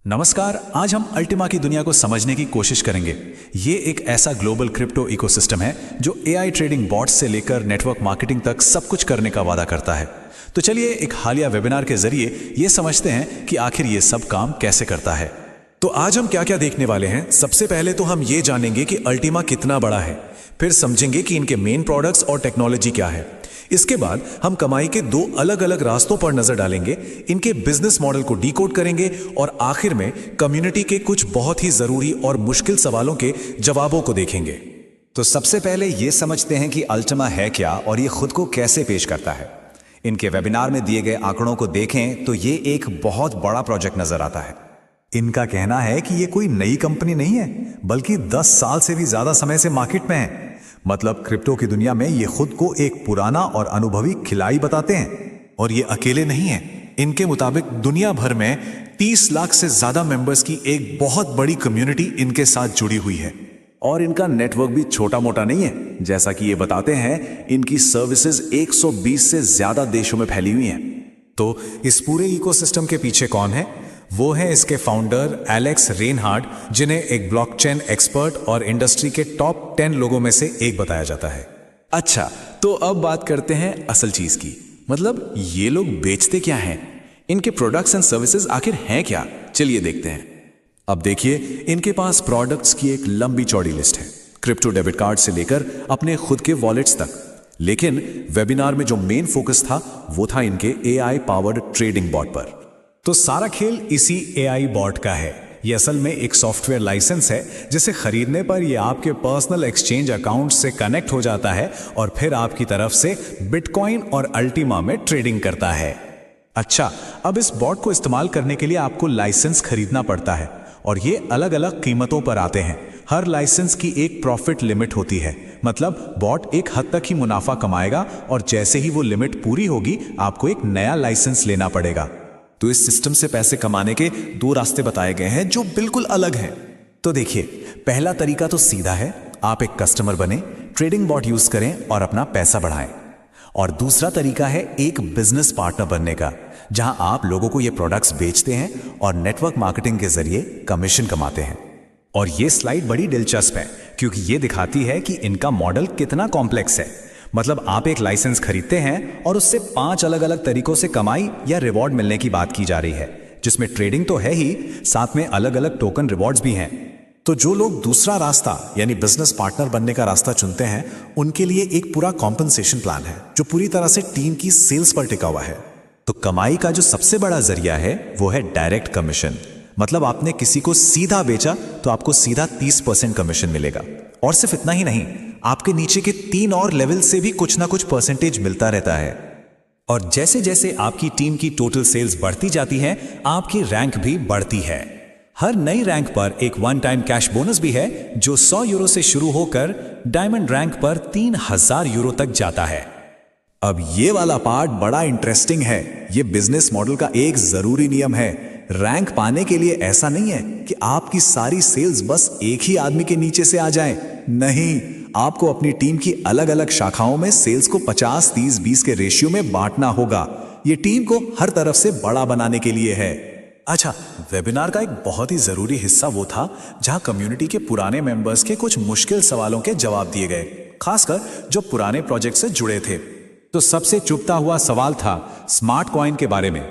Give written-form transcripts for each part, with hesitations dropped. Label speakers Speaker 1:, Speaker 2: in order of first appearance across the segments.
Speaker 1: नमस्कार। आज हम अल्टीमा की दुनिया को समझने की कोशिश करेंगे। ये एक ऐसा ग्लोबल क्रिप्टो इकोसिस्टम है जो एआई ट्रेडिंग बॉट्स से लेकर नेटवर्क मार्केटिंग तक सब कुछ करने का वादा करता है। तो चलिए एक हालिया वेबिनार के जरिए ये समझते हैं कि आखिर ये सब काम कैसे करता है।
Speaker 2: तो आज हम क्या क्या देखने वाले हैं। सबसे पहले तो हम ये जानेंगे कि अल्टीमा कितना बड़ा है, फिर समझेंगे कि इनके मेन प्रोडक्ट्स और टेक्नोलॉजी क्या है। इसके बाद हम कमाई के दो अलग अलग रास्तों पर नजर डालेंगे, इनके बिजनेस मॉडल को डीकोड करेंगे और आखिर में कम्युनिटी के कुछ बहुत ही जरूरी और मुश्किल सवालों के जवाबों को देखेंगे।
Speaker 3: तो सबसे पहले ये समझते हैं कि अल्टीमा है क्या और ये खुद को कैसे पेश करता है। इनके वेबिनार में दिए गए आंकड़ों को देखें तो ये एक बहुत बड़ा प्रोजेक्ट नजर आता है।
Speaker 4: इनका कहना है कि ये कोई नई कंपनी नहीं है, बल्कि 10 साल से भी ज्यादा समय से मार्केट में है। मतलब क्रिप्टो की दुनिया में ये खुद को एक पुराना और अनुभवी खिलाड़ी बताते हैं।
Speaker 2: और ये अकेले नहीं है। इनके मुताबिक दुनिया भर में 30 लाख से ज्यादा मेंबर्स की एक बहुत बड़ी कम्युनिटी इनके साथ जुड़ी हुई है।
Speaker 1: और इनका नेटवर्क भी छोटा मोटा नहीं है। जैसा कि ये बताते हैं, इनकी सर्विसेज 120 से ज्यादा देशों में फैली हुई हैं।
Speaker 2: तो इस पूरे इकोसिस्टम के पीछे कौन है? वो है इसके फाउंडर एलेक्स रेनहार्ड, जिन्हें एक ब्लॉकचेन एक्सपर्ट और इंडस्ट्री के टॉप 10 लोगों में से एक बताया जाता है।
Speaker 1: अच्छा, तो अब बात करते हैं असल चीज की। मतलब ये लोग बेचते क्या हैं? इनके प्रोडक्ट्स एंड सर्विसेज आखिर हैं क्या? चलिए देखते हैं।
Speaker 2: अब देखिए, इनके पास प्रोडक्ट्स की एक लंबी चौड़ी लिस्ट है, क्रिप्टो डेबिट कार्ड से लेकर अपने खुद के वॉलेट्स तक। लेकिन वेबिनार में जो मेन फोकस था वो था इनके एआई पावर्ड ट्रेडिंग बॉट पर।
Speaker 4: तो सारा खेल इसी एआई बॉट का है। ये असल में एक सॉफ्टवेयर लाइसेंस है जिसे खरीदने पर ये आपके पर्सनल एक्सचेंज अकाउंट से कनेक्ट हो जाता है और फिर आपकी तरफ से बिटकॉइन और अल्टीमा में ट्रेडिंग करता है। अच्छा, अब इस बॉट को इस्तेमाल करने के लिए आपको लाइसेंस खरीदना पड़ता है और ये अलग अलग कीमतों पर आते हैं। हर लाइसेंस की एक प्रॉफिट लिमिट होती है। मतलब बॉट एक हद तक ही मुनाफा कमाएगा और जैसे ही वो लिमिट पूरी होगी आपको एक नया लाइसेंस लेना पड़ेगा।
Speaker 2: तो इस सिस्टम से पैसे कमाने के दो रास्ते बताए गए हैं जो बिल्कुल अलग हैं।
Speaker 4: तो देखिए, पहला तरीका तो सीधा है, आप एक कस्टमर बने, ट्रेडिंग बॉट यूज करें और अपना पैसा बढ़ाएं। और दूसरा तरीका है एक बिजनेस पार्टनर बनने का, जहां आप लोगों को ये प्रोडक्ट्स बेचते हैं और नेटवर्क मार्केटिंग के जरिए कमीशन कमाते हैं। और ये स्लाइड बड़ी दिलचस्प है क्योंकि ये दिखाती है कि इनका मॉडल कितना कॉम्प्लेक्स है। मतलब आप एक लाइसेंस खरीदते हैं और उससे 5 अलग अलग तरीकों से कमाई या रिवॉर्ड मिलने की बात की जा रही है, जिसमें ट्रेडिंग तो है ही, साथ में अलग अलग टोकन रिवॉर्ड्स भी हैं।
Speaker 2: तो जो लोग दूसरा रास्ता यानी बिजनेस पार्टनर बनने का रास्ता चुनते हैं, उनके लिए एक पूरा कॉम्पनसेशन प्लान है जो पूरी तरह से टीम की सेल्स पर टिका हुआ है।
Speaker 4: तो कमाई का जो सबसे बड़ा जरिया है वो है डायरेक्ट कमीशन। मतलब आपने किसी को सीधा बेचा तो आपको सीधा 30% कमीशन मिलेगा। और सिर्फ इतना ही नहीं, आपके नीचे के 3 और लेवल से भी कुछ ना कुछ परसेंटेज मिलता रहता है। और जैसे जैसे आपकी टीम की टोटल सेल्स बढ़ती जाती है, आपकी रैंक भी बढ़ती है। हर नई रैंक पर एक वन टाइम कैश बोनस भी है जो 100 यूरो से शुरू होकर डायमंड रैंक पर 3000 यूरो तक जाता है। अब ये वाला पार्ट बड़ा इंटरेस्टिंग है। ये बिजनेस मॉडल का एक जरूरी नियम है। रैंक पाने के लिए ऐसा नहीं है कि आपकी सारी सेल्स बस एक ही आदमी के नीचे से आ जाए। नहीं, आपको अपनी टीम की अलग अलग शाखाओं में सेल्स को 50-30-20 के रेशियो में बांटना होगा। ये टीम को हर तरफ से बड़ा बनाने के लिए है।
Speaker 2: अच्छा, वेबिनार का एक बहुत ही जरूरी हिस्सा वो था जहां कम्युनिटी के पुराने मेंबर्स के कुछ मुश्किल सवालों के जवाब दिए गए, खासकर जो पुराने प्रोजेक्ट से जुड़े थे।
Speaker 4: तो सबसे चुभता हुआ सवाल था स्मार्ट कॉइन के बारे में।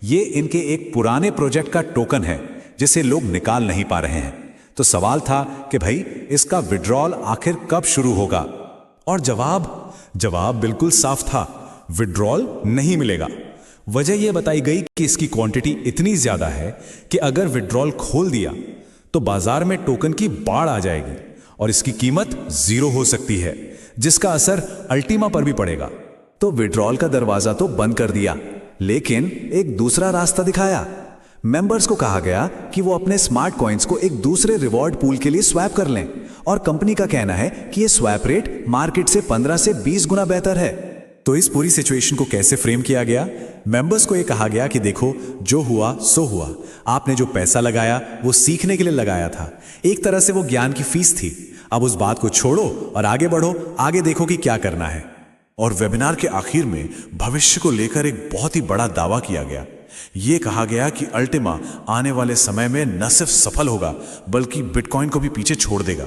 Speaker 4: ये इनके एक पुराने प्रोजेक्ट का टोकन है जिसे लोग निकाल नहीं पा रहे हैं। तो सवाल था कि भाई इसका विड्रॉल आखिर कब शुरू होगा? और जवाब बिल्कुल साफ था, विड्रॉल नहीं मिलेगा। वजह यह बताई गई कि इसकी क्वांटिटी इतनी ज्यादा है कि अगर विड्रॉल खोल दिया तो बाजार में टोकन की बाढ़ आ जाएगी और इसकी कीमत 0 हो सकती है, जिसका असर अल्टीमा पर भी पड़ेगा। तो विड्रॉल का दरवाजा तो बंद कर दिया, लेकिन एक दूसरा रास्ता दिखाया। मेंबर्स को कहा गया कि वो अपने स्मार्ट कॉइन्स को एक दूसरे रिवॉर्ड पूल के लिए स्वैप कर लें और कंपनी का कहना है कि ये स्वैप रेट मार्केट से 15 से 20 गुना बेहतर है। तो इस पूरी सिचुएशन को कैसे फ्रेम किया गया? मेंबर्स को ये कहा गया कि देखो, जो हुआ सो हुआ। आपने जो पैसा लगाया वो सीखने के लिए लगाया था। एक तरह से वो ज्ञान की फीस थी। अब उस बात को छोड़ो और आगे बढ़ो, आगे देखो कि क्या करना है।
Speaker 2: और वेबिनार के आखिर में भविष्य को लेकर एक बहुत ही बड़ा दावा किया गया ये कहा गया कि अल्टीमा आने वाले समय में न सिर्फ सफल होगा बल्कि बिटकॉइन को भी पीछे छोड़ देगा।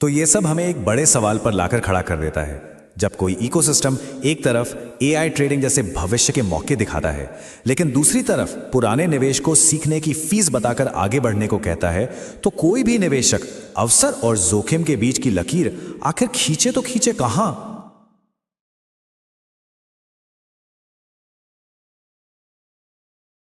Speaker 3: तो ये सब हमें एक बड़े सवाल पर लाकर खड़ा कर देता है। जब कोई इकोसिस्टम एक तरफ एआई ट्रेडिंग जैसे भविष्य के मौके दिखाता है, लेकिन दूसरी तरफ पुराने निवेश को सीखने की फीस बताकर आगे बढ़ने को कहता है, तो कोई भी निवेशक अवसर और जोखिम के बीच की लकीर आखिर खींचे तो खींचे कहां?